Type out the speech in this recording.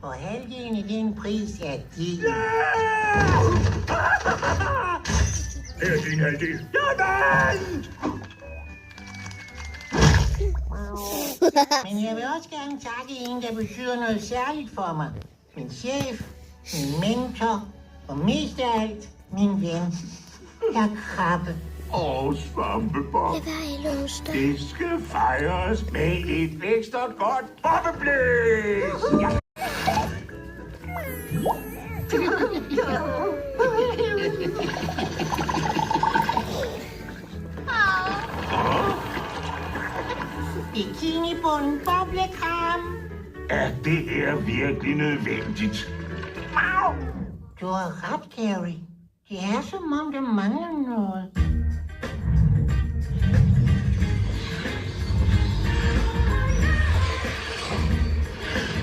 Og halvdelen af den pris er din. Her er din halvdel. Jeg vandt! Men jeg vil også gerne takke en, der betyder noget særligt for mig. Min chef, min mentor og mest af alt min ven. Jeg Krabbe. Svampebob. Jeg var i Lunster. Det skal fejres med et ekstra godt bobbeblæs. Ja. Bikinibunden boblekram. Er det her virkelig nødvendigt? Du har ret, Carrie. Det er som om, der mangler noget.